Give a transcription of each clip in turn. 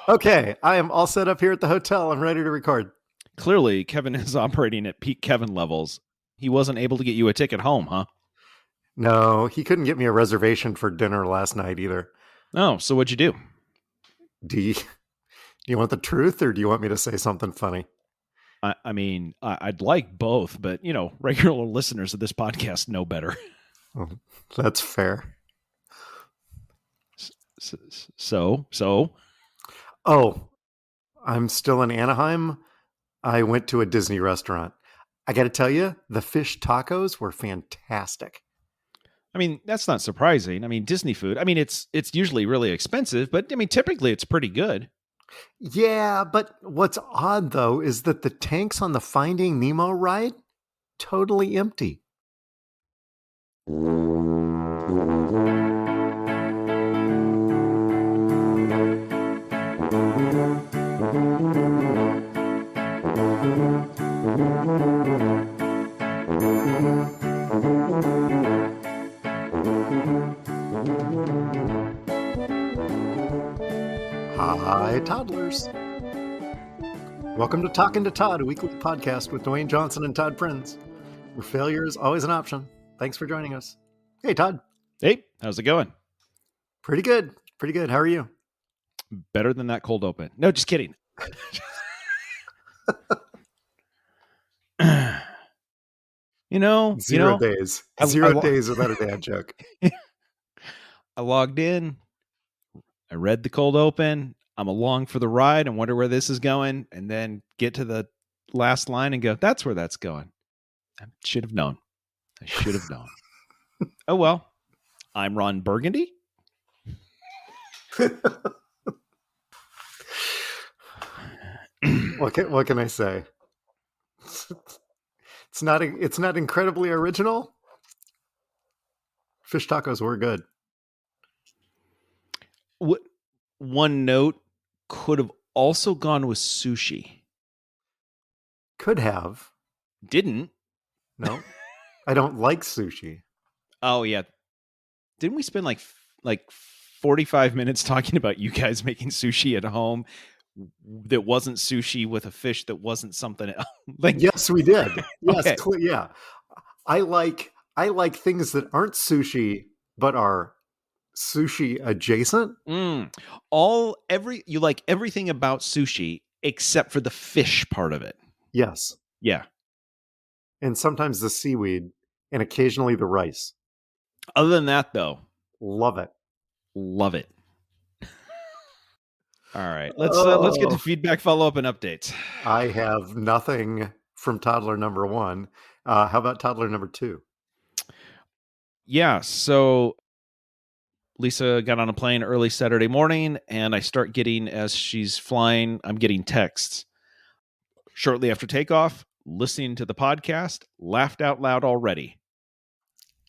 Okay, I am all set up here at the hotel. I'm ready to record. Clearly, Kevin is operating at peak Kevin levels. He wasn't able to get you a ticket home, huh? No, he couldn't get me a reservation for dinner last night either. Oh, so what'd you do? Do you want the truth or do you want me to say something funny? I'd like both, but, regular listeners of this podcast know better. Oh, that's fair. So? Oh, I'm still in Anaheim. I went to a Disney restaurant. I got to tell you, the fish tacos were fantastic. That's not surprising. Disney food, it's usually really expensive, but, typically it's pretty good. Yeah, but what's odd, though, is that the tanks on the Finding Nemo ride, totally empty. Hi, toddlers. Welcome to Talking to Todd, a weekly podcast with Dewayne Johnson and Todd Prinz, where failure is always an option. Thanks for joining us. Hey, Todd. Hey, how's it going? Pretty good. Pretty good. How are you? Better than that cold open. No, just kidding. Zero days. Zero days without a dad joke. I logged in. I read the cold open. I'm along for the ride and wonder where this is going, and then get to the last line and go, that's where that's going. I should have known. Oh, well. I'm Ron Burgundy. What can I say? It's not incredibly original. Fish tacos were good. One note, could have also gone with sushi. Could have. Didn't. No. I don't like sushi. Oh, yeah. Didn't we spend like 45 minutes talking about you guys making sushi at home that wasn't sushi with a fish that wasn't something else? Yes, we did. Yes, okay. Yeah. I like things that aren't sushi but are sushi adjacent. You like everything about sushi except for the fish part of it. Yes. Yeah. And sometimes the seaweed and occasionally the rice. Other than that, though, love it. Love it. All right, let's get to feedback, follow-up, and updates. I have nothing from toddler number 1. How about toddler number 2? Yeah, so Lisa got on a plane early Saturday morning, and I start getting, as she's flying, I'm getting texts. Shortly after takeoff, listening to the podcast, laughed out loud already.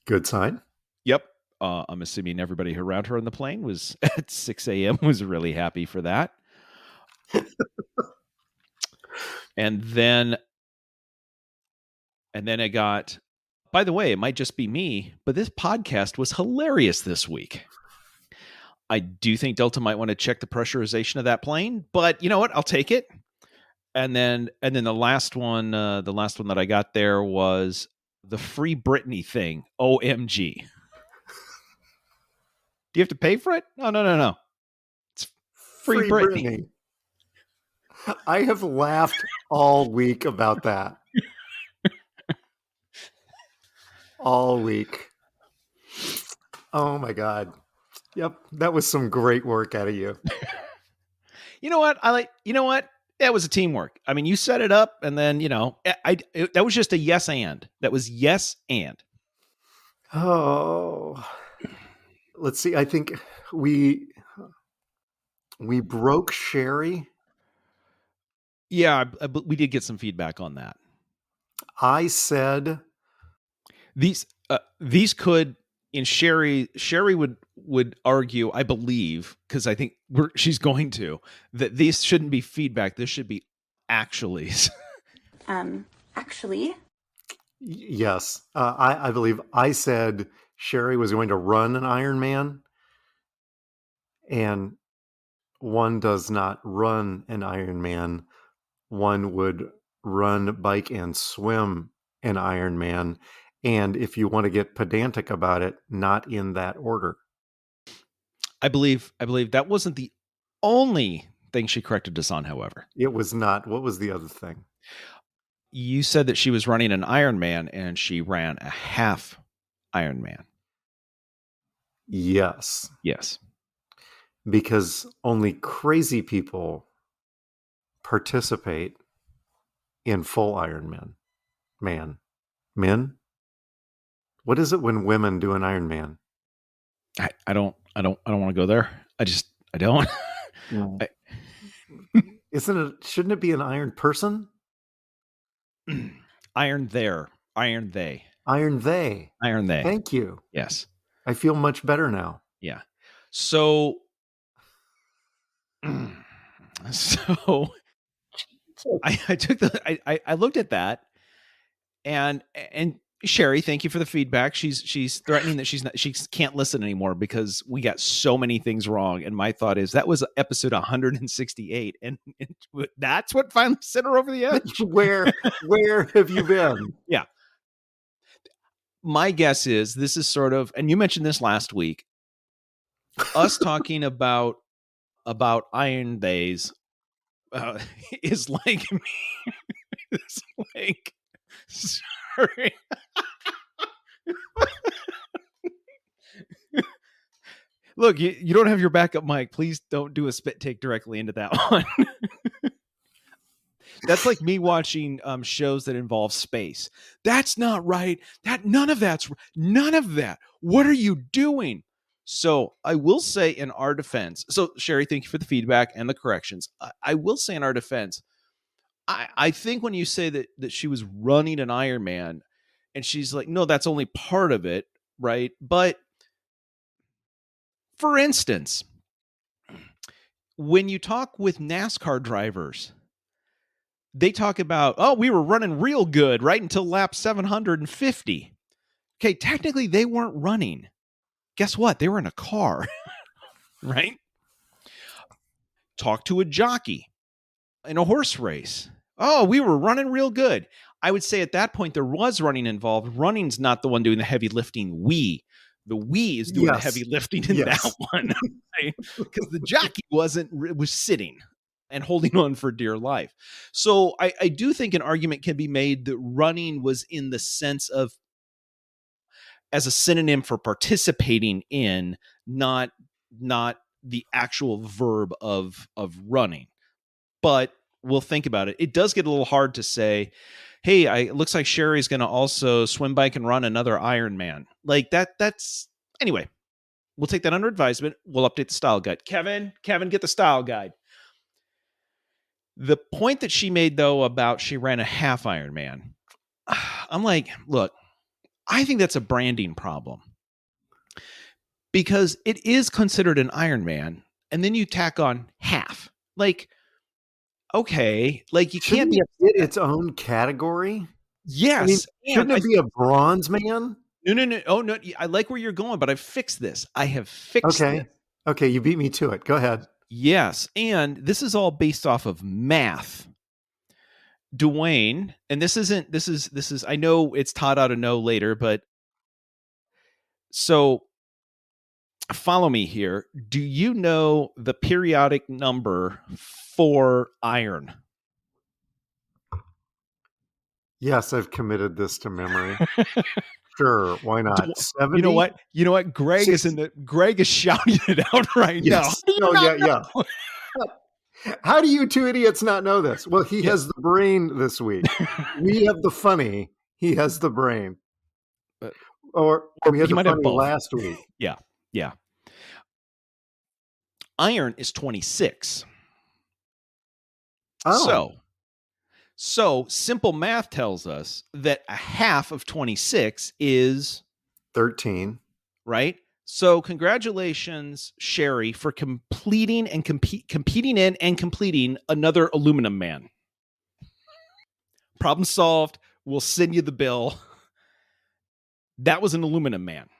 Good sign. Yep. I'm assuming everybody around her on the plane was at 6 a.m. was really happy for that. And then I got, by the way, it might just be me, but this podcast was hilarious this week. I do think Delta might want to check the pressurization of that plane, but you know what? I'll take it. And then the last one that I got there was the Free Britney thing. OMG. Do you have to pay for it? No. It's free Britney. I have laughed all week about that. All week. Oh my God. Yep. That was some great work out of you. You know what? That was a teamwork. You set it up and then, that was just a yes and. That was yes and. Oh. Let's see. I think we broke Sheri. Yeah, we did get some feedback on that. I said these could, in Sheri would argue, I believe, because I think she's going to, that these shouldn't be feedback. This should be actuallys. Actually. Yes. I believe I said Sheri was going to run an Ironman. And one does not run an Ironman. One would run, bike, and swim an Ironman. And if you want to get pedantic about it, not in that order. I believe that wasn't the only thing she corrected us on, however. It was not. What was the other thing? You said that she was running an Ironman and she ran a half Ironman. Yes. Yes. Because only crazy people participate in full Ironman. Men? What is it when women do an Ironman? I don't want to go there. I don't. Shouldn't it be an iron person? Iron they. Iron they. Thank you. Yes. I feel much better now. Yeah. So I took I looked at that and Sheri, thank you for the feedback. She's threatening that she can't listen anymore because we got so many things wrong. And my thought is that was episode 168, and that's what finally sent her over the edge. Where have you been? Yeah. My guess is this is sort of, and you mentioned this last week, us talking about Iron Days is like me. It's like, sorry. Look, you don't have your backup mic. Please don't do a spit take directly into that one. That's like me watching shows that involve space. That's not right. None of that. What are you doing? So I will say in our defense. So Sheri, thank you for the feedback and the corrections. I will say in our defense, I think when you say that she was running an Ironman, and she's like, no, that's only part of it, right? But for instance, when you talk with NASCAR drivers, they talk about, oh, we were running real good right until lap 750. Okay, technically they weren't running. Guess what? They were in a car, right? Talk to a jockey in a horse race. Oh, we were running real good. I would say at that point there was running involved. Running's not the one doing the heavy lifting. The we is doing the heavy lifting in that one, right? Because the jockey was sitting and holding on for dear life. So I do think an argument can be made that running was in the sense of as a synonym for participating in, not the actual verb of running. But we'll think about it. It does get a little hard to say, hey, it looks like Sheri's going to also swim, bike, and run another Ironman. Like that's anyway, we'll take that under advisement. We'll update the style guide. Kevin, get the style guide. The point that she made, though, about she ran a half Ironman, I'm like, look, I think that's a branding problem because it is considered an Ironman, and then you tack on half. Like, okay, like you can't be its own category. Yes, shouldn't it be a bronze man? No. Oh no, I like where you're going, but I've fixed this. I have fixed it. Okay, you beat me to it. Go ahead. Yes, and this is all based off of math. Dewayne, and this is I know it's Todd ought to know later, but so follow me here. Do you know the periodic number for iron? Yes, I've committed this to memory. Sure, why not? 70? You know what? Greg is shouting it out right now. Yeah. How do you two idiots not know this? Well, he has the brain this week. We have the funny. He has the brain. Or we had the funny last week. Yeah. Iron is 26. Oh. So simple math tells us that a half of 26 is 13. Right? So congratulations, Sheri, for completing and competing in and completing another aluminum man. Problem solved. We'll send you the bill. That was an aluminum man.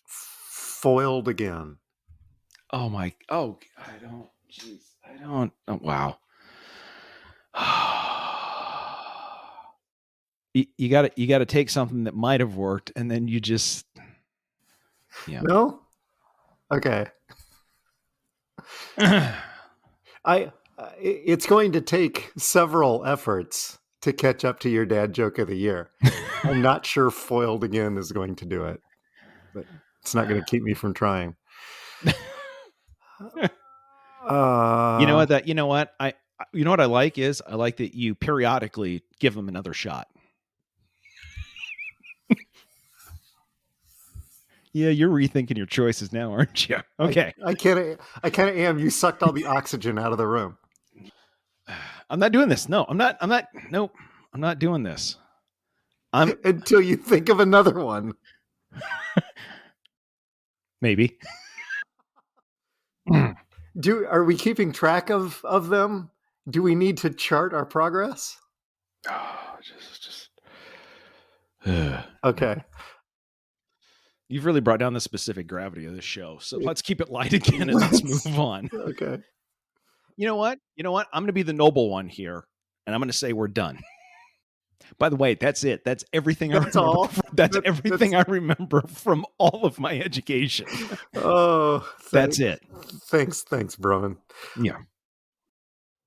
Foiled again. Oh my. Oh, I don't. Jeez. I don't. Oh, wow. You got to take something that might have worked, and then you just. Yeah. No? Okay. It's going to take several efforts to catch up to your dad joke of the year. I'm not sure foiled again is going to do it, but it's not going to keep me from trying. You know what? You know what I like is I like that you periodically give them another shot. Yeah, you're rethinking your choices now, aren't you? Okay. I kind of am. You sucked all the oxygen out of the room. I'm not doing this. No, I'm not. Nope. I'm not doing this. Until you think of another one. Maybe. Are we keeping track of them? Do we need to chart our progress? Oh, just. Okay. You've really brought down the specific gravity of this show. So let's keep it light again and let's move on. Okay. You know what? I'm going to be the noble one here, and I'm going to say we're done. By the way, that's it. That's everything That's I remember. all? That's everything I remember from all of my education. Oh, that's it. Thanks, Broman. Yeah.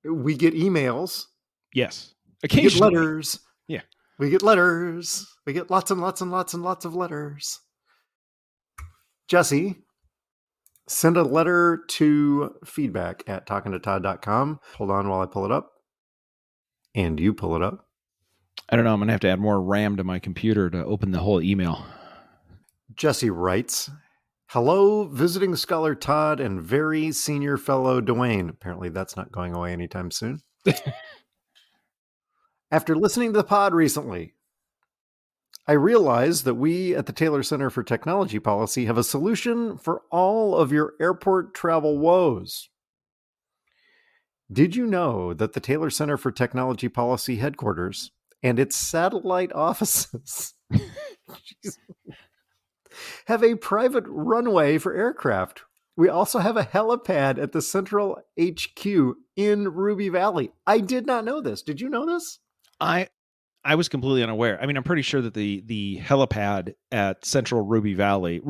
We get emails. Yes. Occasionally. We get letters. Yeah. We get letters. We get lots and lots and lots and lots of letters. Jesse, send a letter to feedback@talkingtotodd.com. Hold on while I pull it up. And you pull it up. I don't know. I'm going to have to add more RAM to my computer to open the whole email. Jesse writes, hello, visiting scholar Todd and very senior fellow Dewayne. Apparently that's not going away anytime soon. After listening to the pod recently, I realized that we at the Taylor Center for Technology Policy have a solution for all of your airport travel woes. Did you know that the Taylor Center for Technology Policy headquarters and its satellite offices have a private runway for aircraft? We also have a helipad at the central HQ in Ruby Valley. I did not know this. Did you know this? I was completely unaware. I mean, I'm pretty sure that the helipad at Central Ruby Valley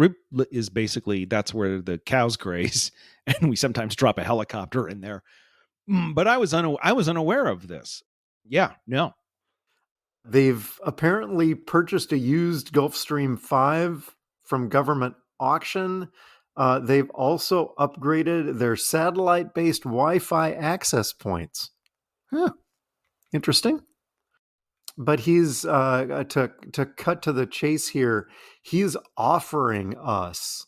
is basically, that's where the cows graze, and we sometimes drop a helicopter in there. But I was unaware of this. Yeah, no. They've apparently purchased a used Gulfstream 5 from government auction. They've also upgraded their satellite-based Wi-Fi access points. Huh. Interesting. But he's to cut to the chase here. He's offering us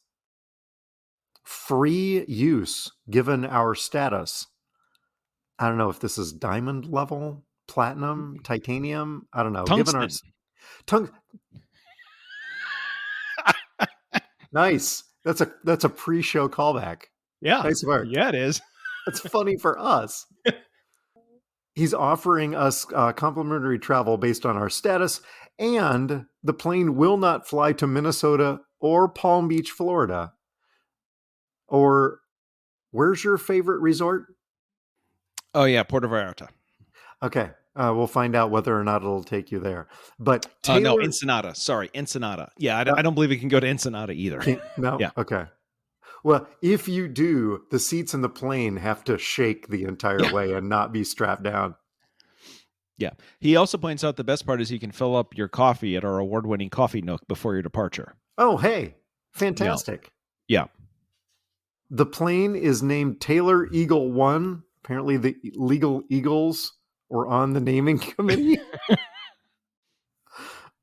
free use given our status. I don't know if this is diamond level, platinum, titanium. I don't know. Tungsten. Given our nice. That's a pre-show callback. Yeah. Nice work. Yeah, it is. That's funny for us. He's offering us complimentary travel based on our status, and the plane will not fly to Minnesota or Palm Beach, Florida. Or where's your favorite resort? Oh, yeah, Puerto Vallarta. Okay. We'll find out whether or not it'll take you there. But Taylor... no, Ensenada. Sorry, Ensenada. Yeah, I don't believe it can go to Ensenada either. No? Yeah. Okay. Well, if you do, the seats in the plane have to shake the entire way and not be strapped down. Yeah. He also points out the best part is you can fill up your coffee at our award-winning coffee nook before your departure. Oh, hey. Fantastic. Yeah. The plane is named Taylor Eagle 1. Apparently the legal Eagles were on the naming committee.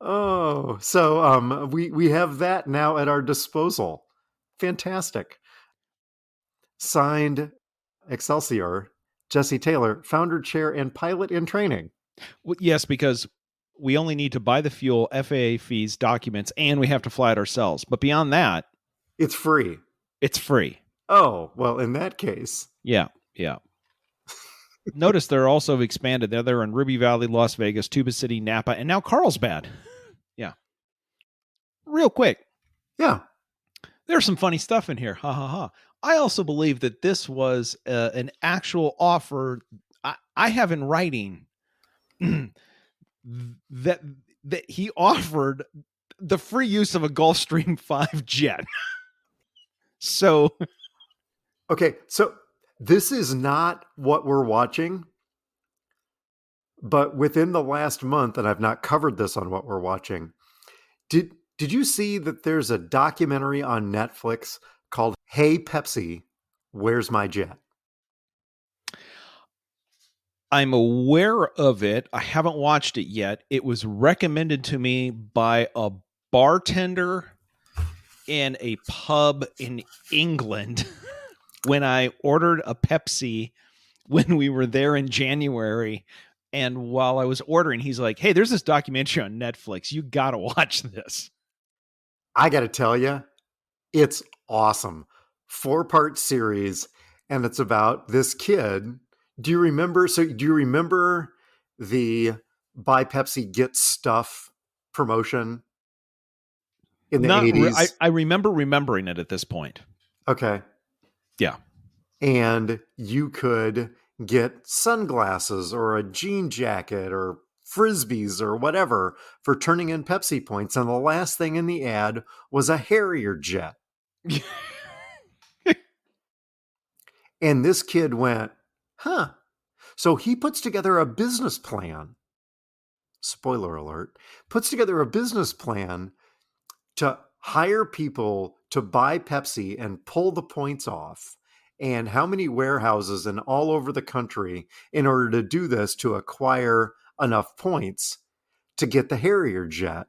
Oh, so we have that now at our disposal. Fantastic. Signed, Excelsior, Jesse Taylor, founder, chair, and pilot in training. Well, yes, because we only need to buy the fuel, FAA fees, documents, and we have to fly it ourselves. But beyond that, it's free. It's free. Oh, well, in that case. Yeah. Notice they're also expanded. They're in Ruby Valley, Las Vegas, Tuba City, Napa, and now Carlsbad. Yeah. Real quick. Yeah. There's some funny stuff in here. Ha ha ha. I also believe that this was an actual offer. I have in writing that he offered the free use of a Gulfstream 5 jet. So, okay, so this is not what we're watching, but within the last month, and I've not covered this on what we're watching, did you see that there's a documentary on Netflix called Hey Pepsi, Where's My Jet? I'm aware of it. I haven't watched it yet. It was recommended to me by a bartender in a pub in England when I ordered a Pepsi when we were there in January. And while I was ordering, he's like, "Hey, there's this documentary on Netflix. You got to watch this." I got to tell you, it's awesome. 4-part series, and it's about this kid. Do you remember the Buy Pepsi Get Stuff promotion in the 80s? I remember remembering it at this point. Okay. Yeah. And you could get sunglasses or a jean jacket or frisbees or whatever for turning in Pepsi points. And the last thing in the ad was a Harrier jet. And this kid went, huh. So he puts together a business plan. Spoiler alert, puts together a business plan to hire people to buy Pepsi and pull the points off, and how many warehouses and all over the country in order to do this to acquire enough points to get the Harrier jet.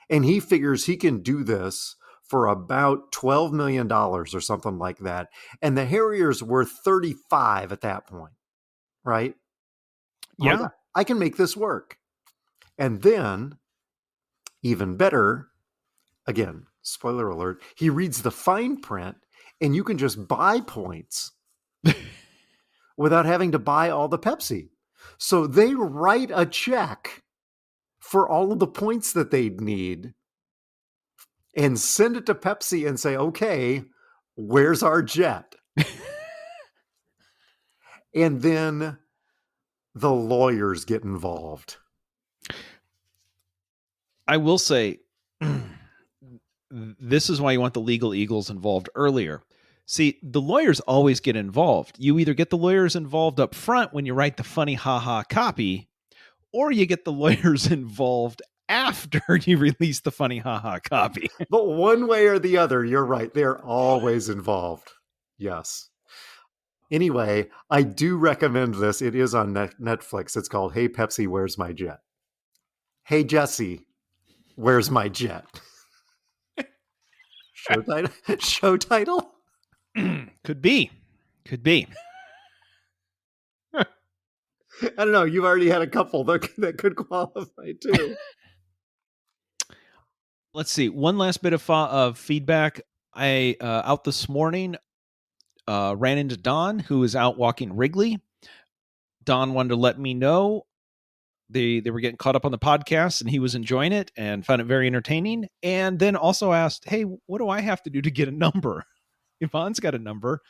And he figures he can do this for about $12 million or something like that. And the Harrier's worth 35 at that point, right? Yeah. Like, I can make this work. And then, even better, again, spoiler alert, he reads the fine print and you can just buy points without having to buy all the Pepsi. So they write a check for all of the points that they'd need and send it to Pepsi and say, okay, where's our jet? And then the lawyers get involved. I will say, this is why you want the legal eagles involved earlier. See, the lawyers always get involved. You either get the lawyers involved up front when you write the funny haha copy, or you get the lawyers involved after you release the funny haha copy. But one way or the other, you're right. They're always involved. Yes. Anyway, I do recommend this. It is on Netflix. It's called Hey Pepsi, Where's My Jet? Hey Jesse, Where's My Jet? Show title? Show title? Could be. I don't know. You've already had a couple that could qualify too. Let's see. One last bit of feedback. I out this morning ran into Don, who is out walking Wrigley. Don wanted to let me know they were getting caught up on the podcast and he was enjoying it and found it very entertaining. And then also asked, "Hey, what do I have to do to get a number?" Yvonne's got a number.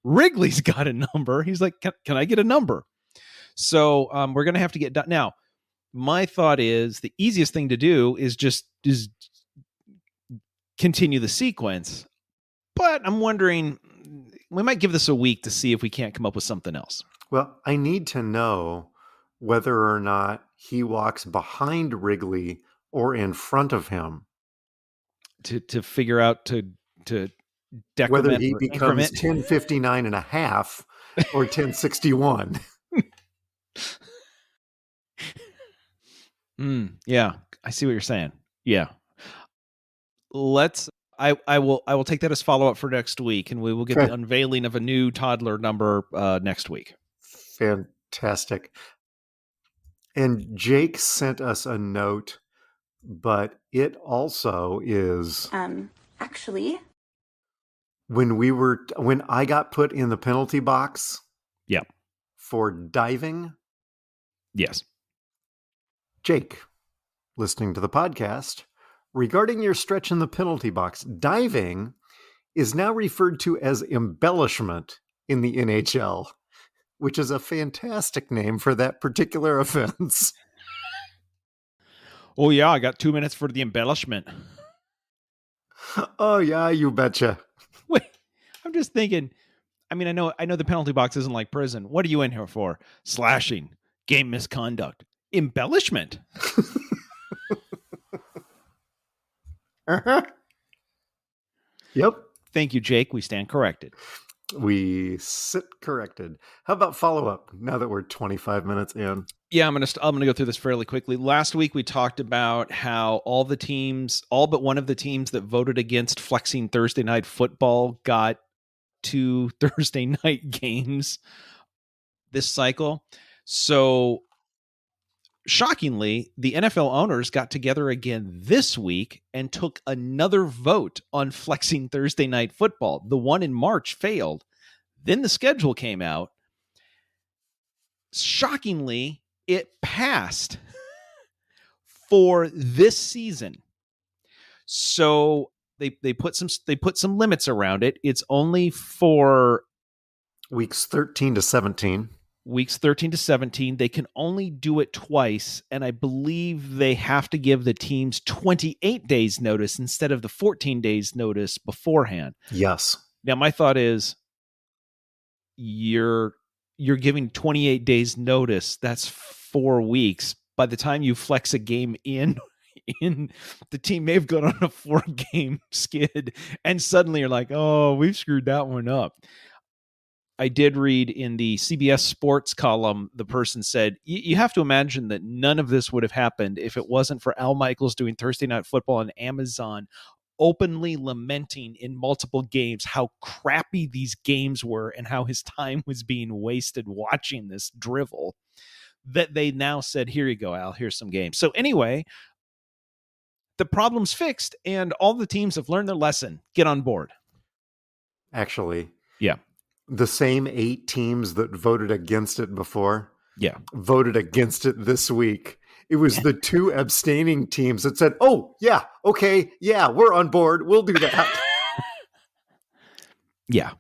Wrigley's got a number. He's like, can I get a number? So we're going to have to get done. Now, my thought is the easiest thing to do is just continue the sequence. But I'm wondering, we might give this a week to see if we can't come up with something else. Well, I need to know whether or not he walks behind Wrigley or in front of him. To figure out to decrement whether he becomes increment. 1059 and a half or 1061. Yeah, I see what you're saying. Yeah. I will take that as follow-up for next week, and we will get the unveiling of a new toddler number next week. Fantastic. And Jake sent us a note, but it also is actually when I got put in the penalty box. Yeah. For diving. Yes. Jake, listening to the podcast, regarding your stretch in the penalty box, diving is now referred to as embellishment in the NHL, which is a fantastic name for that particular offense. Oh, yeah, I got 2 minutes for the embellishment. Oh, yeah, you betcha. Wait, I'm just thinking, I mean, I know the penalty box isn't like prison. What are you in here for? Slashing, game misconduct, embellishment. Uh-huh. Yep. Thank you, Jake. We stand corrected. We sit corrected. How about follow-up now that we're 25 minutes in? Yeah, I'm gonna go through this fairly quickly. Last week we talked about how all but one of the teams that voted against flexing Thursday night football got 2 Thursday night games this cycle. So shockingly, the NFL owners got together again this week and took another vote on flexing Thursday night football. The one in March failed. Then the schedule came out. Shockingly, it passed for this season. So they put some limits around it. It's only for weeks 13 to 17. Weeks 13 to 17. They can only do it twice, and I believe they have to give the teams 28 days notice instead of the 14 days notice beforehand. Yes. Now my thought is you're giving 28 days notice. That's 4 weeks. By the time you flex a game in the team may have gone on a 4-game skid, and suddenly you're like, oh, we've screwed that one up. I did read in the CBS Sports column, the person said, you have to imagine that none of this would have happened if it wasn't for Al Michaels doing Thursday Night Football on Amazon, openly lamenting in multiple games how crappy these games were and how his time was being wasted watching this drivel, that they now said, here you go, Al, here's some games. So anyway, the problem's fixed and all the teams have learned their lesson. Get on board. Actually, yeah. The same 8 teams that voted against it before, voted against it this week. It was the 2 abstaining teams that said, oh, yeah, okay, yeah, we're on board. We'll do that. Yeah.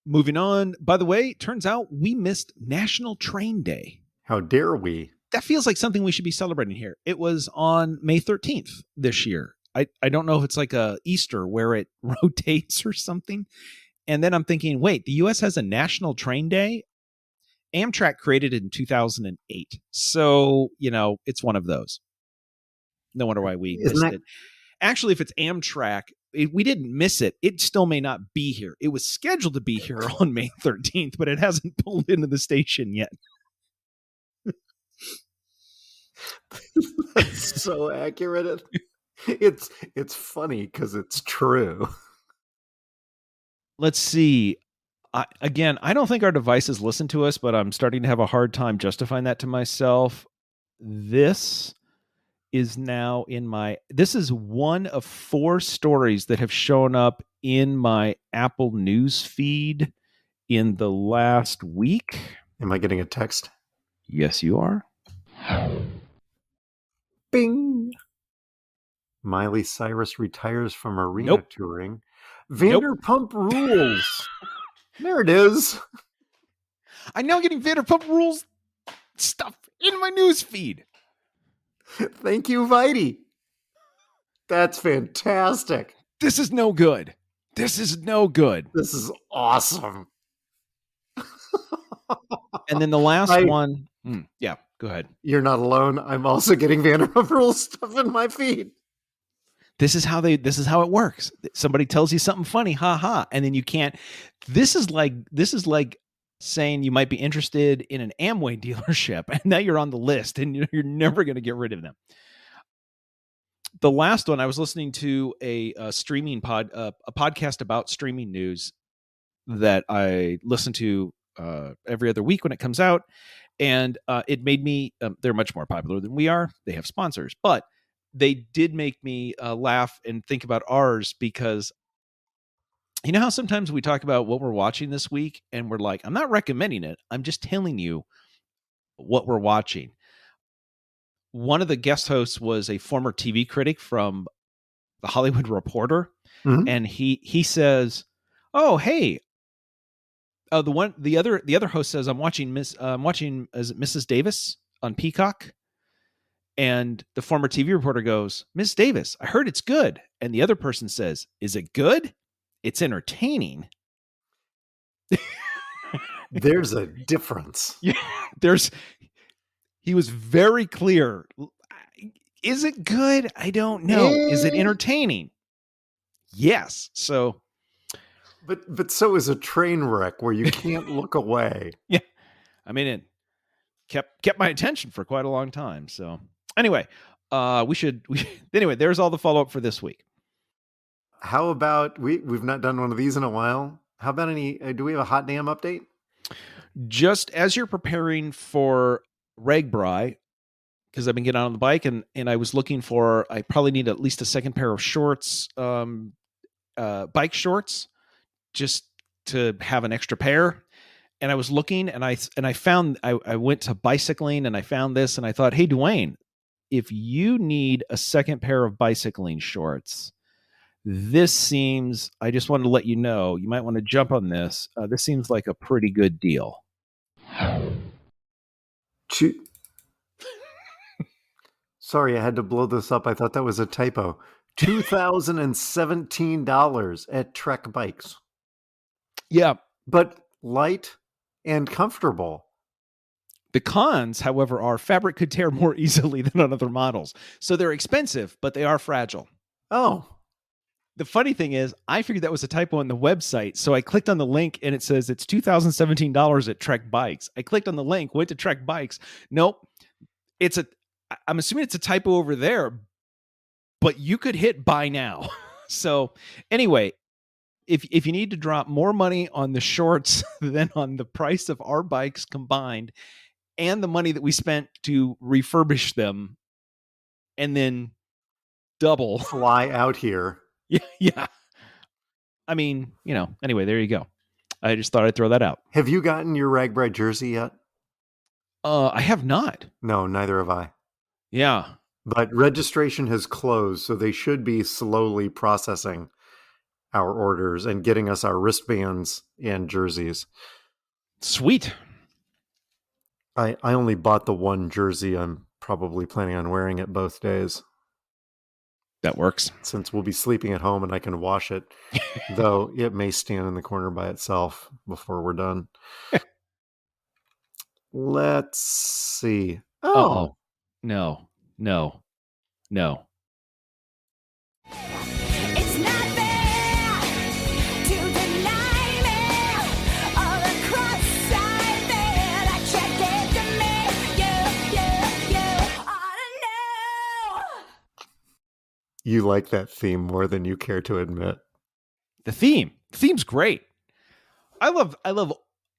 Moving on. By the way, turns out we missed National Train Day. How dare we? That feels like something we should be celebrating here. It was on May 13th this year. I don't know if it's like a Easter where it rotates or something. And then I'm thinking, wait, the U.S. has a National Train Day? Amtrak created it in 2008. So, it's one of those. No wonder why we missed it. Actually, if it's Amtrak, we didn't miss it. It still may not be here. It was scheduled to be here on May 13th, but it hasn't pulled into the station yet. That's so accurate. It's funny because it's true. Let's see. I don't think our devices listen to us, but I'm starting to have a hard time justifying that to myself. This is now this is one of 4 stories that have shown up in my Apple news feed in the last week. Am I getting a text? Yes, you are. Bing. Miley Cyrus retires from arena touring. Vanderpump Rules. There it is. I'm now getting Vanderpump Rules stuff in my news feed. Thank you, Vitey. That's fantastic. This is no good. This is awesome. And then the last one. Yeah, go ahead. You're not alone. I'm also getting Vanderpump Rules stuff in my feed. This is how it works. Somebody tells you something funny, ha, and then you can't. This is like saying you might be interested in an Amway dealership, and now you're on the list, and you're never going to get rid of them. The last one, I was listening to a streaming a podcast about streaming news that I listen to every other week when it comes out, and it made me. They're much more popular than we are. They have sponsors, but they did make me laugh and think about ours, because you know how sometimes we talk about what we're watching this week and we're like, I'm not recommending it. I'm just telling you what we're watching. one of the guest hosts was a former TV critic from the Hollywood Reporter, and he says, "Oh, hey." The other host says, "I'm watching Mrs. Davis on Peacock." And the former TV reporter goes, "Miss Davis, I heard it's good." And the other person says, "Is it good? It's entertaining." There's a difference. Yeah, he was very clear. Is it good? I don't know. Is it entertaining? Yes. So, but so is a train wreck where you can't look away. yeah. I mean, it kept my attention for quite a long time. So, anyway, anyway, there's all the follow-up for this week. How about we've not done one of these in a while. How about do we have a hot damn update? Just as you're preparing for RAGBRAI, because I've been getting on the bike and I was looking I probably need at least a second pair of shorts, bike shorts, just to have an extra pair. And I was looking and I found, I went to bicycling and I found this and I thought, hey, Dewayne, if you need a second pair of bicycling shorts, I just wanted to let you know, you might want to jump on this. This seems like a pretty good deal. Sorry, I had to blow this up. I thought that was a typo. $2,017 at Trek Bikes. Yeah. But light and comfortable. The cons, however, are fabric could tear more easily than on other models. So they're expensive, but they are fragile. Oh. The funny thing is, I figured that was a typo on the website. So I clicked on the link and it says it's $2,017 at Trek Bikes. I clicked on the link, went to Trek Bikes. Nope. I'm assuming it's a typo over there, but you could hit buy now. So anyway, if you need to drop more money on the shorts than on the price of our bikes combined and the money that we spent to refurbish them and then double fly out here. Yeah. I mean, anyway, there you go. I just thought I'd throw that out. Have you gotten your RAGBRAI jersey yet? I have not. No, neither have I. Yeah. But registration has closed, so they should be slowly processing our orders and getting us our wristbands and jerseys. Sweet. I only bought the one jersey. I'm probably planning on wearing it both days. That works. Since we'll be sleeping at home and I can wash it, though it may stand in the corner by itself before we're done. Let's see. Oh. Uh-oh. No. It's not fair to deny me all the cross-eyed that I checked it to me. You ought to know. You like that theme more than you care to admit. The theme's great. I love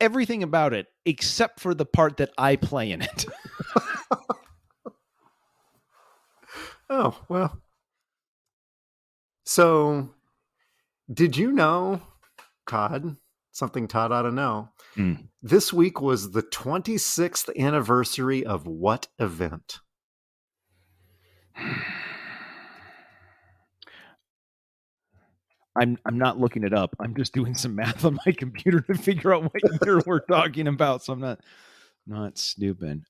everything about it except for the part that I play in it. Oh, well. So, did you know, Todd, something Todd ought to know, this week was the 26th anniversary of what event? I'm not looking it up. I'm just doing some math on my computer to figure out what year we're talking about. So I'm not stupid.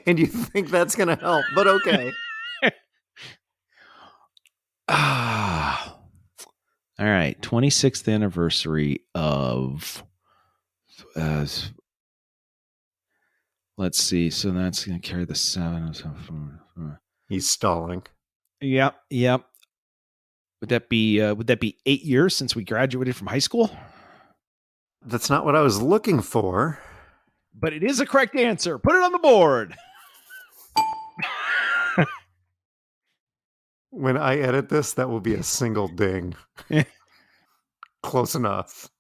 And you think that's going to help, but okay. All right. 26th anniversary of, let's see. So that's going to carry the 7. He's stalling. Yep. Would that be 8 years since we graduated from high school? That's not what I was looking for. But it is a correct answer. Put it on the board. When I edit this, that will be a single ding. Close enough.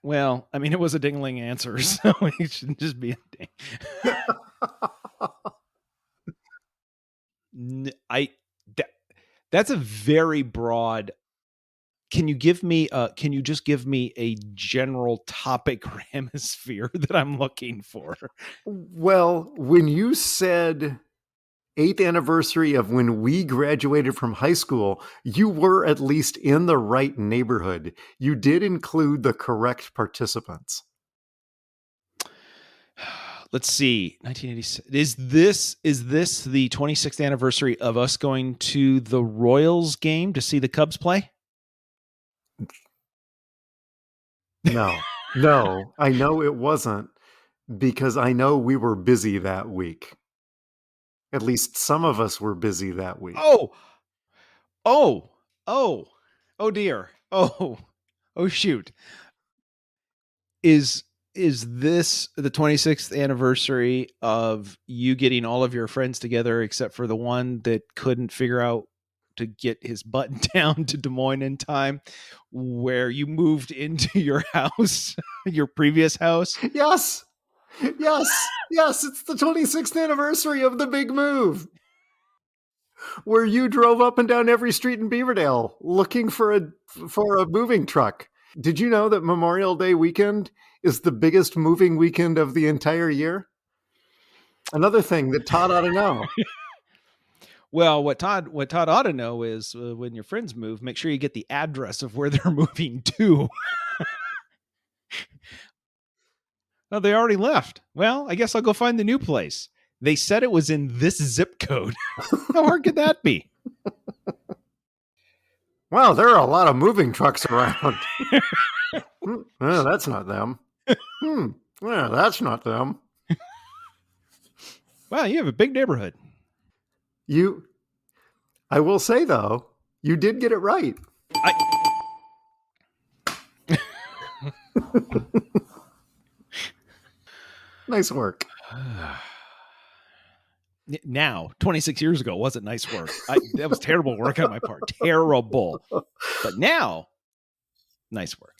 Well, I mean, it was a dingling answer, so it shouldn't just be a ding. That's a very broad can you just give me a general topic or hemisphere that I'm looking for? Well, when you said 8th anniversary of when we graduated from high school, you were at least in the right neighborhood. You did include the correct participants. Let's see. 1986. Is this the 26th anniversary of us going to the Royals game to see the Cubs play? No, I know it wasn't, because I know we were busy that week. At least some of us were busy that week. Oh dear. Oh shoot. Is this the 26th anniversary of you getting all of your friends together except for the one that couldn't figure out to get his butt down to Des Moines in time, where you moved into your house, your previous house? Yes. It's the 26th anniversary of the big move, where you drove up and down every street in Beaverdale looking for a moving truck. Did you know that Memorial Day weekend is the biggest moving weekend of the entire year? Another thing that Todd ought to know. Well, what Todd ought to know is when your friends move, make sure you get the address of where they're moving to. Oh, they already left. Well, I guess I'll go find the new place. They said it was in this zip code. How hard could that be? Wow, there are a lot of moving trucks around. That's not them. That's not them. Wow, you have a big neighborhood. I will say, though, you did get it right. Nice work. Now, 26 years ago wasn't nice work. That was terrible work on my part. Terrible. But now, nice work.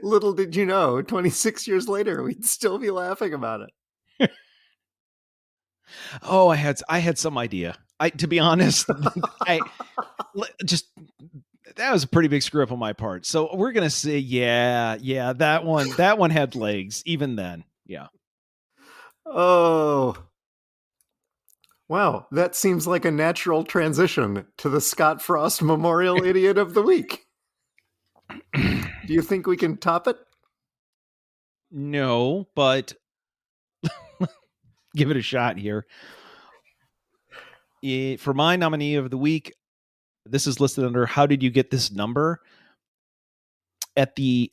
Little did you know, 26 years later, we'd still be laughing about it. Oh, I had some idea. To be honest, that was a pretty big screw up on my part. So we're gonna say, yeah, that one had legs even then. Yeah. Oh, wow, that seems like a natural transition to the Scott Frost Memorial Idiot of the Week. Do you think we can top it? No, but give it a shot here. For my nominee of the week, this is listed under "How did you get this number?" At the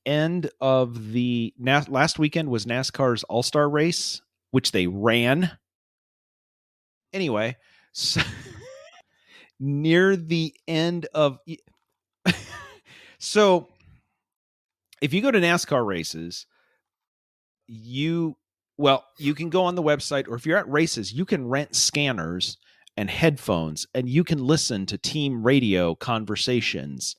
end of the last weekend was NASCAR's All-Star race, which they ran. Anyway, so near the end of so if you go to NASCAR races, you can go on the website, or if you're at races, you can rent scanners and headphones, and you can listen to team radio conversations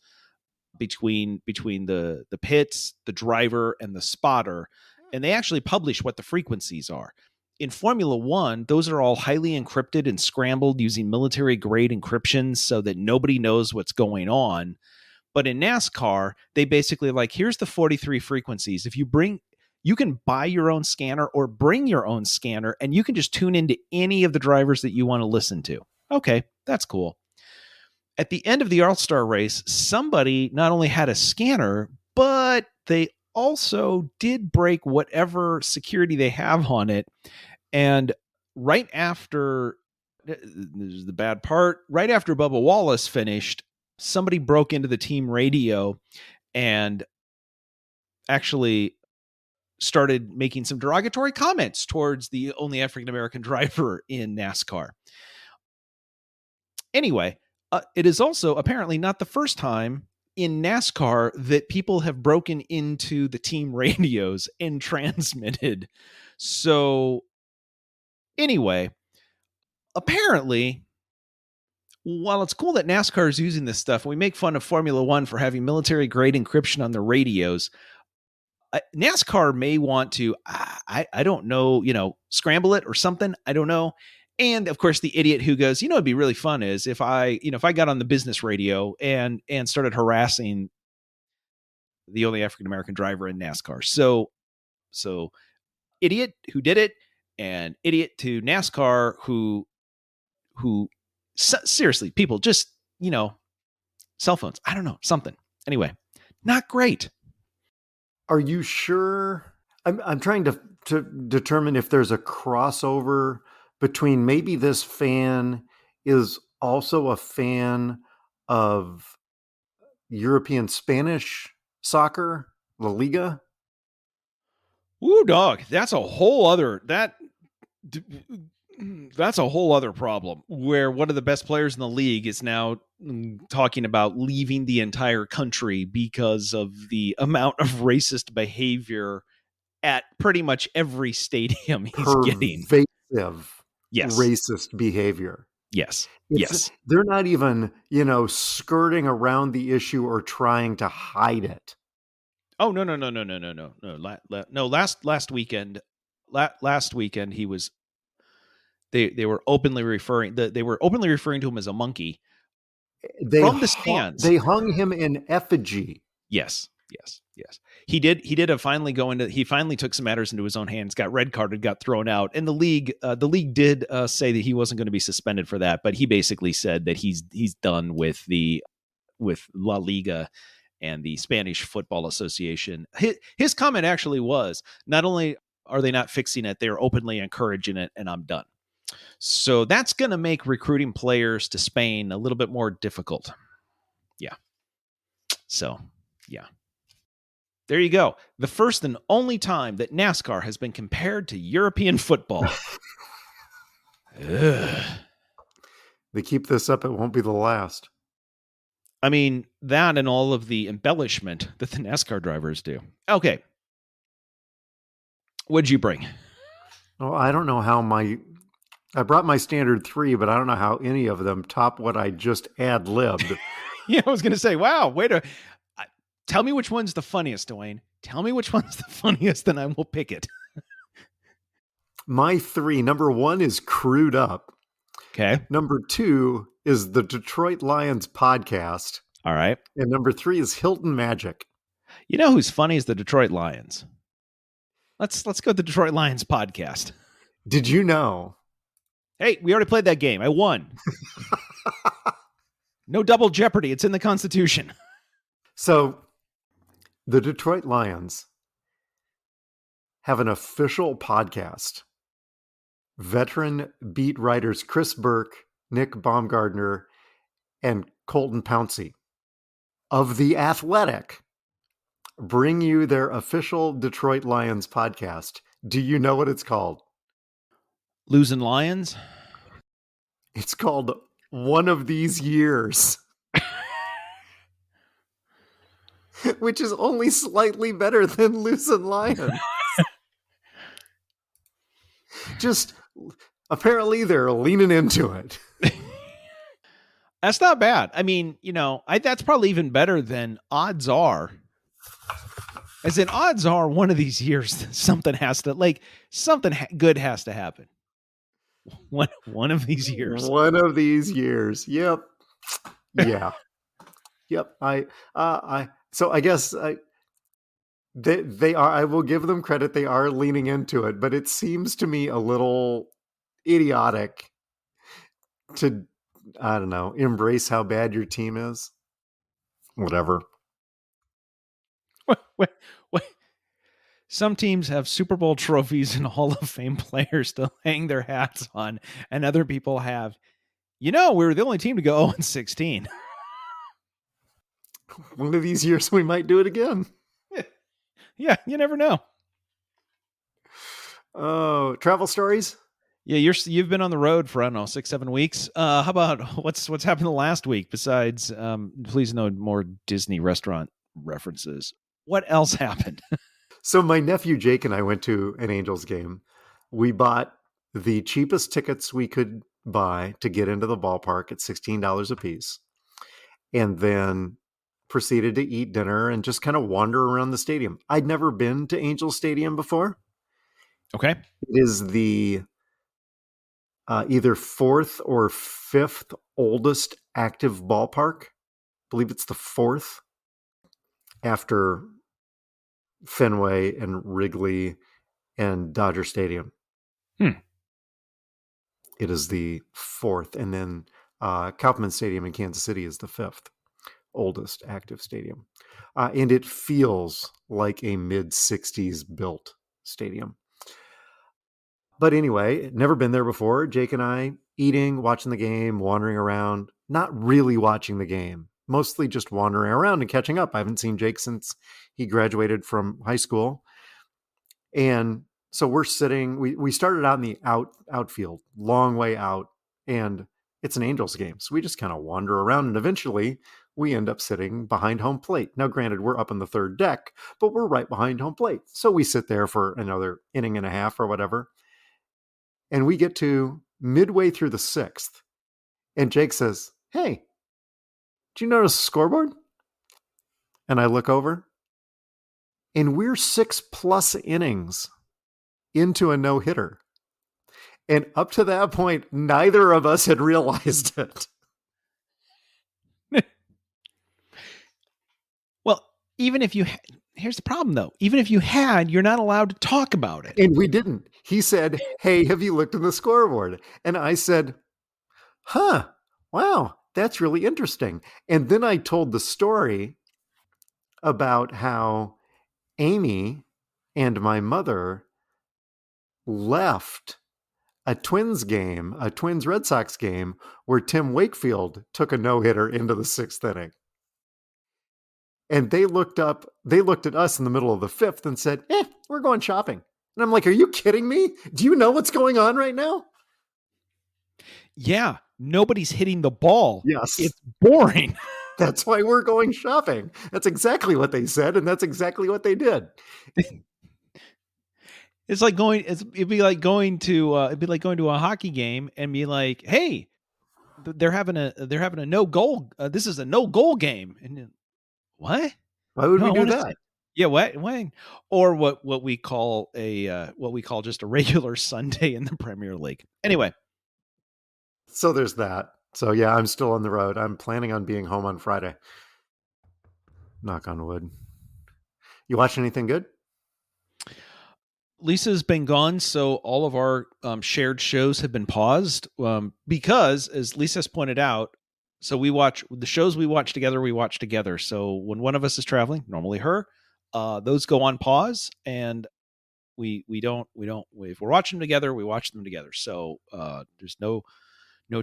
between the pits, the driver, and the spotter, and they actually publish what the frequencies are. In Formula One, those are all highly encrypted and scrambled using military-grade encryption so that nobody knows what's going on. But in NASCAR, they basically here's the 43 frequencies. If you can buy your own scanner or bring your own scanner, and you can just tune into any of the drivers that you want to listen to. Okay, that's cool. At the end of the All-Star race, somebody not only had a scanner, but they also did break whatever security they have on it. And right after, this is the bad part, right after Bubba Wallace finished, somebody broke into the team radio and actually started making some derogatory comments towards the only African-American driver in NASCAR. Anyway, it is also apparently not the first time in NASCAR that people have broken into the team radios and transmitted. So anyway, apparently, while it's cool that NASCAR is using this stuff, and we make fun of Formula One for having military-grade encryption on their radios, NASCAR may want to, I don't know, scramble it or something. I don't know. And of course, the idiot who goes, it'd be really fun is if I got on the business radio and started harassing the only African American driver in NASCAR. So idiot who did it, and idiot to NASCAR who seriously, people just, cell phones. I don't know, something. Anyway, not great. Are you sure? I'm trying to determine if there's a crossover between maybe this fan is also a fan of European Spanish soccer, La Liga. Ooh, dog. That's a whole other that's a whole other problem where one of the best players in the league is now talking about leaving the entire country because of the amount of racist behavior at pretty much every stadium he's getting. Pervasive Yes. Racist behavior. Yes. Yes. They're not even, skirting around the issue or trying to hide it. Oh, no. Last weekend he was they were openly referring to him as a monkey from the stands. They hung him in effigy. Yes. He finally took some matters into his own hands, got red carded, got thrown out. And the league did say that he wasn't going to be suspended for that, but he basically said that he's done with La Liga and the Spanish Football Association. His comment actually was, not only are they not fixing it, they're openly encouraging it, and I'm done. So that's going to make recruiting players to Spain a little bit more difficult. Yeah. So, yeah. There you go. The first and only time that NASCAR has been compared to European football. They keep this up, it won't be the last. I mean, that and all of the embellishment that the NASCAR drivers do. Okay. What'd you bring? Well, I don't know how I brought my standard 3, but I don't know how any of them top what I just ad-libbed. Yeah, I was going to say, wow, tell me which one's the funniest, Dewayne. Tell me which one's the funniest, and I will pick it. My 3, number 1 is Crude Up. Okay. Number 2 is the Detroit Lions podcast. All right. And number 3 is Hilton Magic. You know who's funny is the Detroit Lions. Let's go to the Detroit Lions podcast. Did you know? Hey, we already played that game. I won. No double jeopardy. It's in the Constitution. So, the Detroit Lions have an official podcast. Veteran beat writers Chris Burke, Nick Baumgardner, and Colton Pouncey of The Athletic bring you their official Detroit Lions podcast. Do you know what it's called? Losing Lions? It's called One of These Years. Which is only slightly better than Losing Lions. Just apparently they're leaning into it. That's not bad. I mean, that's probably even better than Odds Are. As in, odds are one of these years something good has to happen. One of these years. One of these years. Yep. Yeah. Yep. So I guess they are. I will give them credit. They are leaning into it, but it seems to me a little idiotic to, I don't know, embrace how bad your team is. Whatever. Wait. Some teams have Super Bowl trophies and Hall of Fame players to hang their hats on, and other people have, we were the only team to go 0-16. One of these years we might do it again. Yeah, you never know. Oh, travel stories? Yeah, you've been on the road for, I don't know, 6-7 weeks. How about what's happened the last week besides, please no more Disney restaurant references. What else happened? So my nephew Jake and I went to an Angels game. We bought the cheapest tickets we could buy to get into the ballpark at $16 a piece, and then proceeded to eat dinner and just kind of wander around the stadium. I'd never been to Angels Stadium before. Okay. It is the either fourth or fifth oldest active ballpark. I believe it's the fourth after Fenway and Wrigley and Dodger Stadium. It is the fourth. And then Kauffman Stadium in Kansas City is the fifth oldest active stadium. And it feels like a mid-60s built stadium. But anyway, never been there before. Jake and I eating, watching the game, wandering around, not really watching the game, mostly just wandering around and catching up. I haven't seen Jake since he graduated from high school. And so we're sitting, we started out in the outfield, long way out, and it's an Angels game. So we just kind of wander around, and eventually we end up sitting behind home plate. Now, granted, we're up on the third deck, but we're right behind home plate. So we sit there for another inning and a half or whatever. And we get to midway through the sixth. And Jake says, "Hey, did you notice the scoreboard?" And I look over, and we're 6+ innings into a no-hitter. And up to that point, neither of us had realized it. Well, even if you here's the problem, though. Even if you had, you're not allowed to talk about it. And we didn't. He said, "Hey, have you looked at the scoreboard?" And I said, "Huh, wow, that's really interesting." And then I told the story about how Amy and my mother left a Twins game, a Twins Red Sox game, where Tim Wakefield took a no-hitter into the sixth inning. And they looked at us in the middle of the fifth and said, "We're going shopping." And I'm like, "Are you kidding me? Do you know what's going on right now?" Yeah, nobody's hitting the ball. Yes. It's boring. That's why we're going shopping. That's exactly what they said, and that's exactly what they did. It's like it'd be like going to a hockey game and be like, "Hey, they're having a no goal. This is a no goal game." And what? Why would No, we I do wanna that? say- Yeah, what? When? Or what we call just a regular Sunday in the Premier League. Anyway, So there's that. So yeah, I'm still on the road. I'm planning on being home on Friday. Knock on wood. You watch anything good? Lisa's been gone, so all of our shared shows have been paused because, as Lisa's pointed out, so we watch the shows we watch together. We watch together. So when one of us is traveling, normally her, those go on pause, and we don't if we're watching them together, we watch them together. So there's no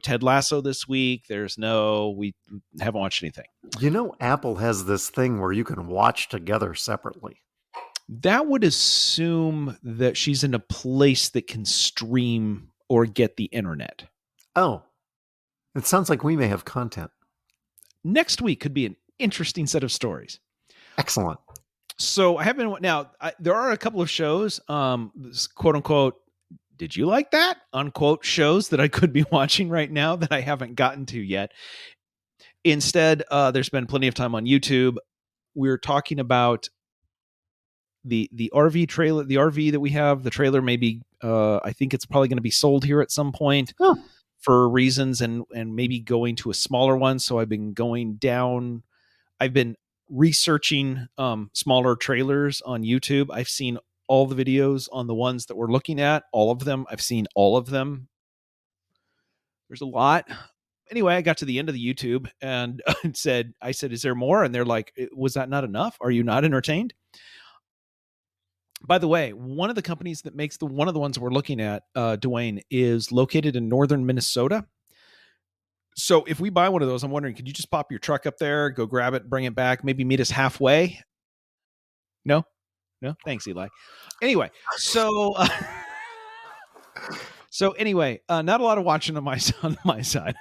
Ted Lasso this week. We haven't watched anything. You know, Apple has this thing where you can watch together separately. That would assume that she's in a place that can stream or get the internet. Oh, it sounds like we may have content. Next week could be an interesting set of stories. Excellent. So I have been there are a couple of shows, quote unquote, "Did you like that?" unquote shows that I could be watching right now that I haven't gotten to yet. Instead, there's been plenty of time on YouTube. We're talking about the RV trailer, the RV that we have. The trailer maybe I think it's probably going to be sold here at some point for reasons, and maybe going to a smaller one. So I've been researching smaller trailers on YouTube. I've seen all the videos on the ones that we're looking at, all of them. I've seen all of them. There's a lot. Anyway, I got to the end of the YouTube and I said, "Is there more?" And they're like, "Was that not enough? Are you not entertained?" By the way, one of the companies that makes one of the ones we're looking at, Dewayne, is located in northern Minnesota. So if we buy one of those, I'm wondering, could you just pop your truck up there, go grab it, bring it back, maybe meet us halfway? No? Thanks, Eli. Anyway, so not a lot of watching on my side.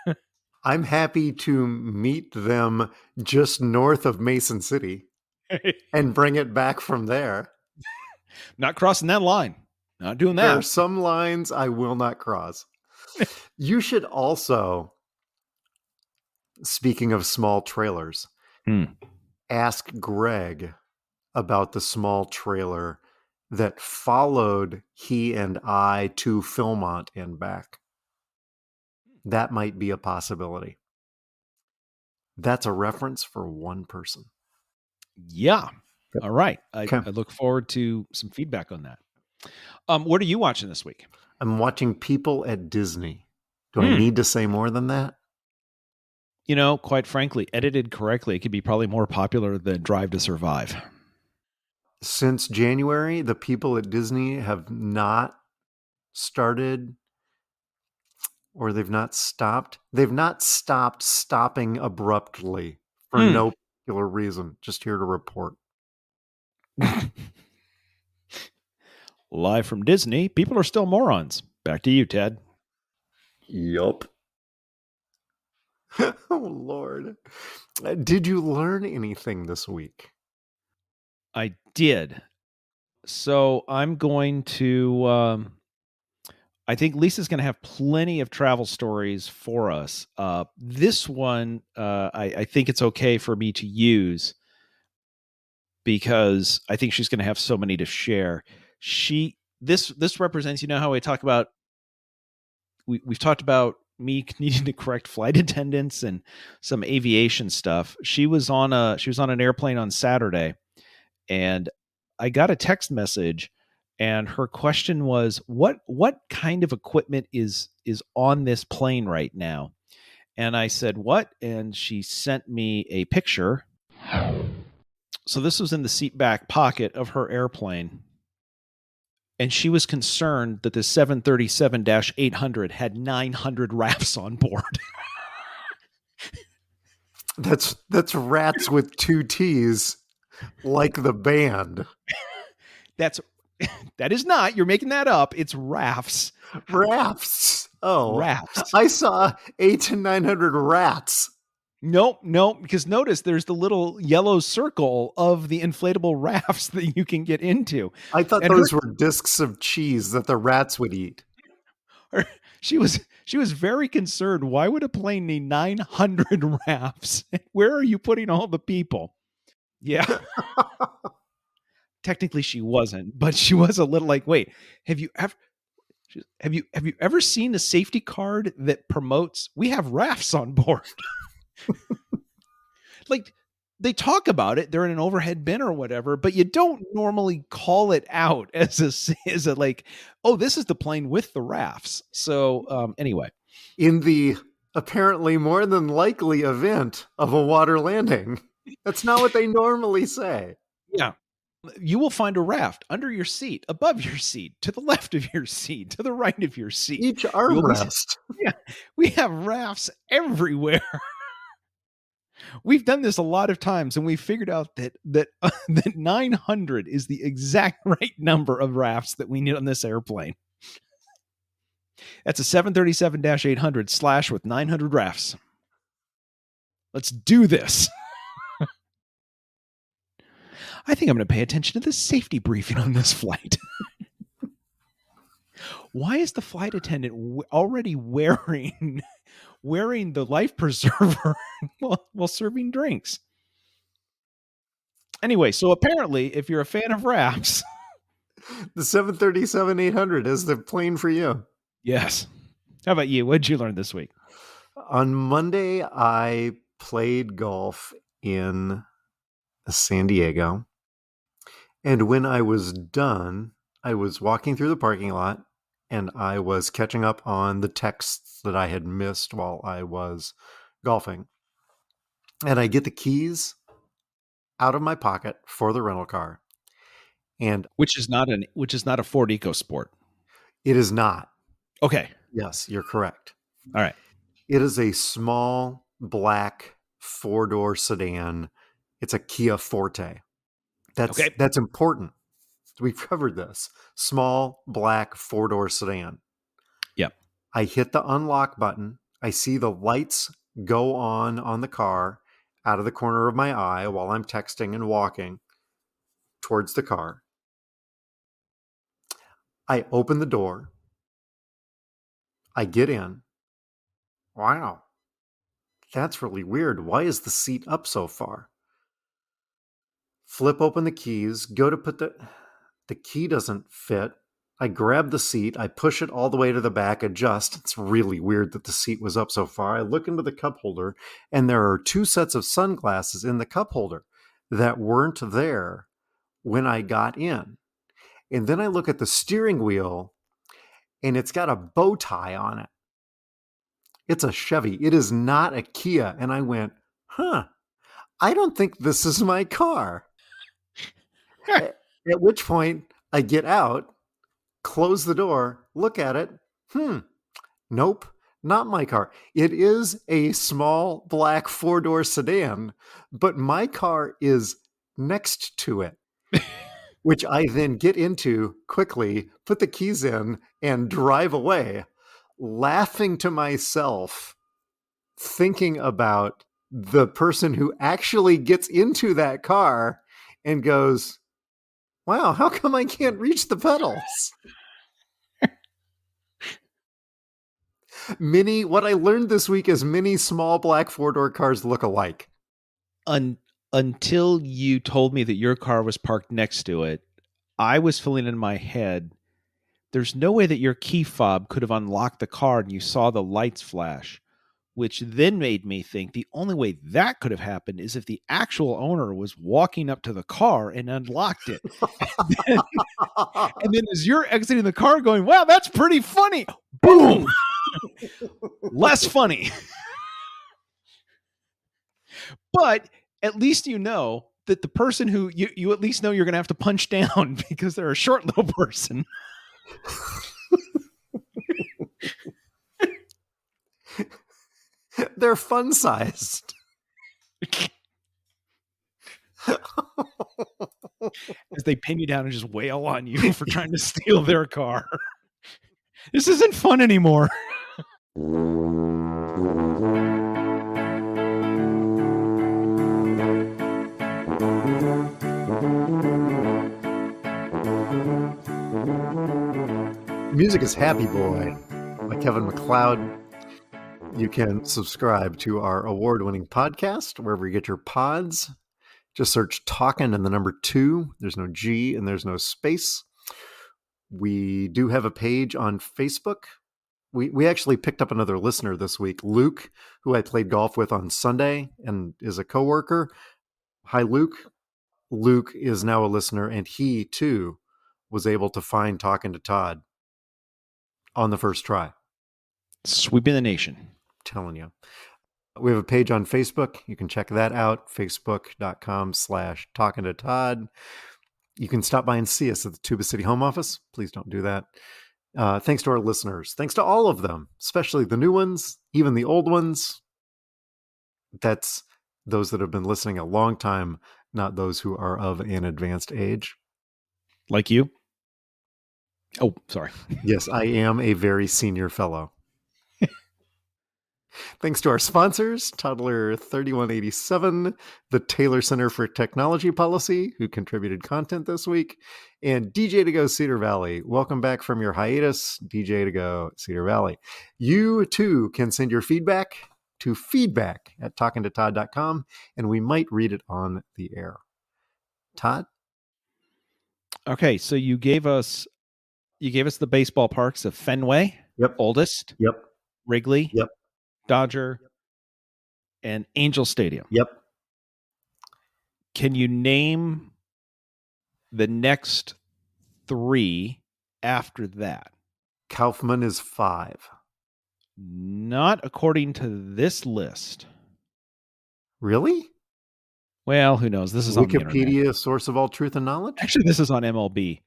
I'm happy to meet them just north of Mason City and bring it back from there. Not crossing that line. Not doing that. There are some lines I will not cross. You should also, speaking of small trailers, ask Greg about the small trailer that followed he and I to Philmont and back. that might be a possibility. That's a reference for one person. Yeah. Yep. All right. Okay. I look forward to some feedback on that. What are you watching this week? I'm watching People at Disney. Do I need to say more than that? You know, quite frankly, edited correctly, it could be probably more popular than Drive to Survive. Since January, the people at Disney have not started, or they've not stopped. They've not stopped stopping abruptly for no particular reason. Just here to report. Live from Disney, people are still morons. Back to you, Ted. Yup. Oh, Lord. Did you learn anything this week? I did. So I'm going to... I think Lisa's going to have plenty of travel stories for us. This one, I think it's okay for me to use because I think she's going to have so many to share. This represents, you know how we talk about, we've talked about me needing to correct flight attendants and some aviation stuff. She was on an airplane on Saturday, and I got a text message, and her question was, what kind of equipment is on this plane right now? And I said, what? And she sent me a picture. So this was in the seat back pocket of her airplane. And she was concerned that the 737-800 had 900 rafts on board. That's rats with 2 T's, like the band. That is not. You're making that up. It's rafts. Rafts. Oh, rafts. I saw 800 to 900 rats. Nope. Because notice there's the little yellow circle of the inflatable rafts that you can get into. I thought those were discs of cheese that the rats would eat. She was very concerned. Why would a plane need 900 rafts? Where are you putting all the people? Yeah. Technically she wasn't, but she was a little like, wait, have you ever seen a safety card that promotes we have rafts on board? Like, they talk about it, they're in an overhead bin or whatever, but you don't normally call it out as a like, oh, this is the plane with the rafts. So anyway, in the apparently more than likely event of a water landing, that's not what they normally say. Yeah. You will find a raft under your seat, above your seat, to the left of your seat, to the right of your seat. Each armrest. Yeah, we have rafts everywhere. We've done this a lot of times, and we figured out that 900 is the exact right number of rafts that we need on this airplane. That's a 737-800 / with 900 rafts. Let's do this. I think I'm going to pay attention to the safety briefing on this flight. Why is the flight attendant already wearing the life preserver while serving drinks? Anyway, so apparently, if you're a fan of rafts, the 737-800 is the plane for you. Yes. How about you? What did you learn this week? On Monday, I played golf in San Diego. And when I was done, I was walking through the parking lot and I was catching up on the texts that I had missed while I was golfing. And I get the keys out of my pocket for the rental car. And which is not a Ford EcoSport. It is not. Okay. Yes, you're correct. All right. It is a small black 4-door sedan. It's a Kia Forte. That's important. We've covered this. Small black 4-door sedan. Yep. I hit the unlock button. I see the lights go on the car out of the corner of my eye while I'm texting and walking towards the car. I open the door. I get in. Wow. That's really weird. Why is the seat up so far? Flip open the keys, go to put the key doesn't fit. I grab the seat, I push it all the way to the back, adjust. It's really weird that the seat was up so far. I look into the cup holder, and there are 2 sets of sunglasses in the cup holder that weren't there when I got in. And then I look at the steering wheel, and it's got a bow tie on it. It's a Chevy. It is not a Kia. And I went, I don't think this is my car. At which point I get out, close the door, look at it. Nope, not my car. It is a small black 4-door sedan, but my car is next to it, which I then get into quickly, put the keys in, and drive away, laughing to myself, thinking about the person who actually gets into that car and goes, wow, how come I can't reach the pedals? What I learned this week is many small black 4-door cars look alike. Until you told me that your car was parked next to it, I was feeling in my head, there's no way that your key fob could have unlocked the car and you saw the lights flash, which then made me think the only way that could have happened is if the actual owner was walking up to the car and unlocked it. And then as you're exiting the car going, wow, that's pretty funny. Boom. Less funny. But at least you know that the person who you at least know you're going to have to punch down because they're a short little person. They're fun sized. As they pin you down and just wail on you for trying to steal their car. This isn't fun anymore. Music is Happy Boy by Kevin MacLeod. You can subscribe to our award-winning podcast wherever you get your pods. Just search Talkin' and the number 2. There's no G and there's no space. We do have a page on Facebook. We actually picked up another listener this week, Luke, who I played golf with on Sunday and is a coworker. Hi, Luke. Luke is now a listener, and he, too, was able to find Talking to Todd on the first try. Sweeping the nation. I'm telling you. We have a page on Facebook. You can check that out, facebook.com/Talking to Todd. You can stop by and see us at the Tuba City home office. Please don't do that. Thanks to our listeners. Thanks to all of them, especially the new ones, even the old ones. That's those that have been listening a long time, not those who are of an advanced age. Like you? Oh, sorry. Yes, I am a very senior fellow. Thanks to our sponsors, Toddler 3187, the Taylor Center for Technology Policy, who contributed content this week, and DJ to Go Cedar Valley. Welcome back from your hiatus, DJ to Go Cedar Valley. You, too, can send your feedback to feedback@talkingtotodd.com, and we might read it on the air. Todd? Okay, so you gave us the baseball parks of Fenway, Yep. Oldest, Yep. Wrigley, Yep. Dodger, and Angel Stadium. Yep. Can you name the next 3 after that? Kaufman is 5. Not according to this list. Really? Well, who knows? This is on the internet. Wikipedia, source of all truth and knowledge? Actually, this is on MLB.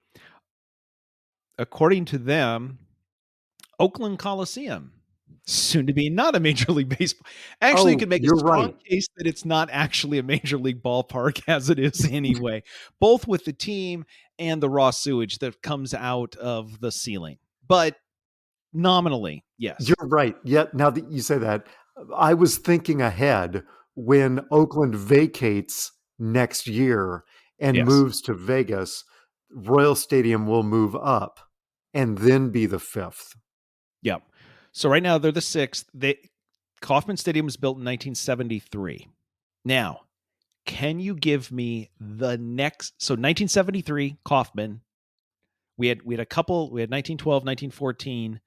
According to them, Oakland Coliseum, soon to be not a Major League Baseball. Actually, you could make a strong case that it's not actually a Major League ballpark as it is anyway, both with the team and the raw sewage that comes out of the ceiling. But nominally, yes. You're right. Yeah, now that you say that, I was thinking ahead when Oakland vacates next year and moves to Vegas, Royal Stadium will move up and then be the 5th. Yep. So right now they're the 6th. Kauffman Stadium was built in 1973. Now, can you give me the next? So 1973, Kauffman We had a couple. We had 1912, 1914.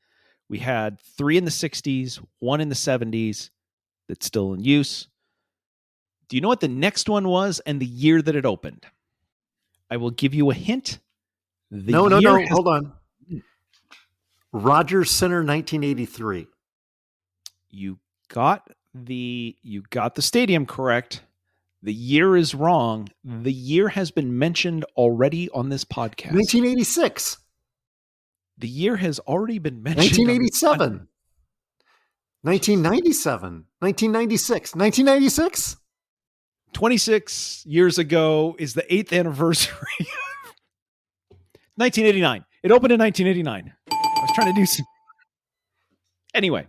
We had 3 in the 60s, 1 in the 70s that's still in use. Do you know what the next one was and the year that it opened? I will give you a hint. No. Hold on. Rogers Center, 1983. You got the stadium correct. The year is wrong. The year has been mentioned already on this podcast. 1986. The year has already been mentioned. 1987. 1997. 1996. 1996. 26 years ago is the 8th anniversary. 1989. It opened in 1989. I was trying to do some. Anyway.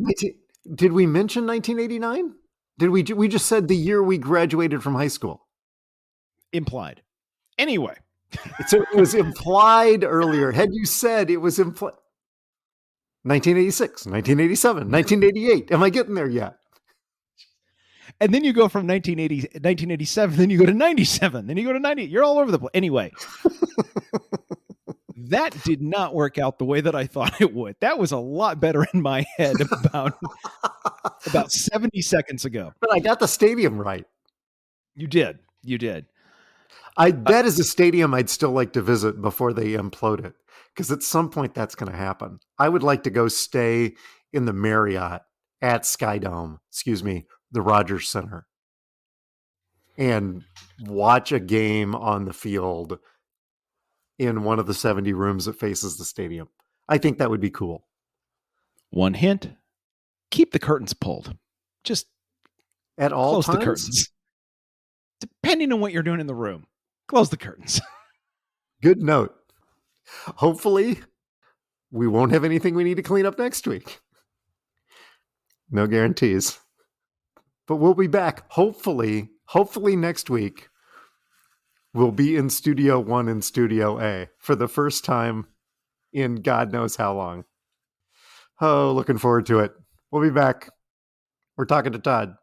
Did we mention 1989? Did we just said the year we graduated from high school? Implied. Anyway. So it was implied earlier. Had you said it was implied? 1986, 1987, 1988. Am I getting there yet? And then you go from 1987, then you go to 97, then you go to 90. You're all over the place. Anyway. That did not work out the way that I thought it would. That was a lot better in my head about 70 seconds ago. But I got the stadium right. You did. That is a stadium I'd still like to visit before they implode it. Because at some point that's going to happen. I would like to go stay in the Marriott at Skydome, the Rogers Center, and watch a game on the field in one of the 70 rooms that faces the stadium. I think that would be cool. One hint, keep the curtains pulled. Just at all close times? The curtains. Depending on what you're doing in the room, close the curtains. Good note. Hopefully, we won't have anything we need to clean up next week. No guarantees. But we'll be back. Hopefully next week, we'll be in Studio 1 and Studio A for the first time in God knows how long. Oh, looking forward to it. We'll be back. We're talking to Todd.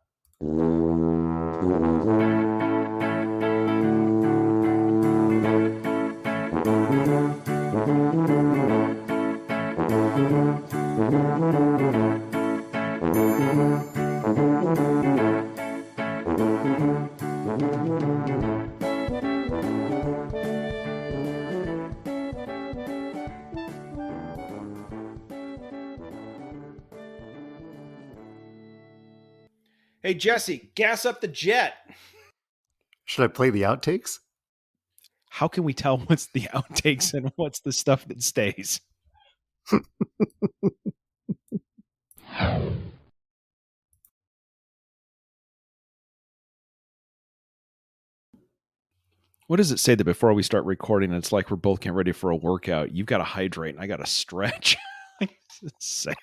Hey, Jesse, gas up the jet. Should I play the outtakes? How can we tell what's the outtakes and what's the stuff that stays? What does it say that before we start recording, it's like we're both getting ready for a workout? You've got to hydrate and I got to stretch. It's sad.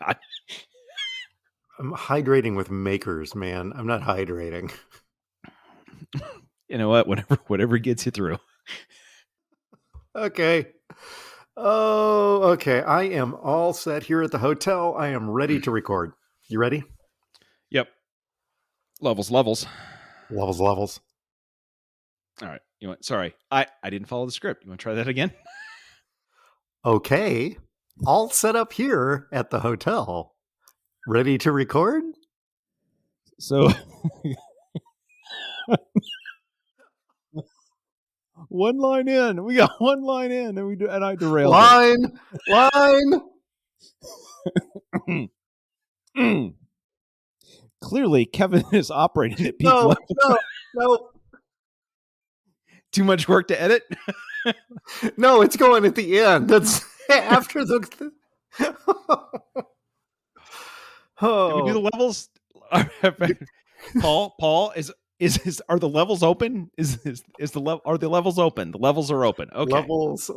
I'm hydrating with makers, man. I'm not hydrating. You know what? Whatever gets you through. Okay. Oh, okay. I am all set here at the hotel. I am ready to record. You ready? Yep. Levels. All right. Sorry. I didn't follow the script. You want to try that again? Okay. All set up here at the hotel. Ready to record? So one line in. We got one line in and I derailed Line. Clearly Kevin is operating at peak level. No. Too much work to edit? No, it's going at the end. That's after the Can we do the levels? Paul, are the levels open? Are the levels open? The levels are open. Okay. Levels.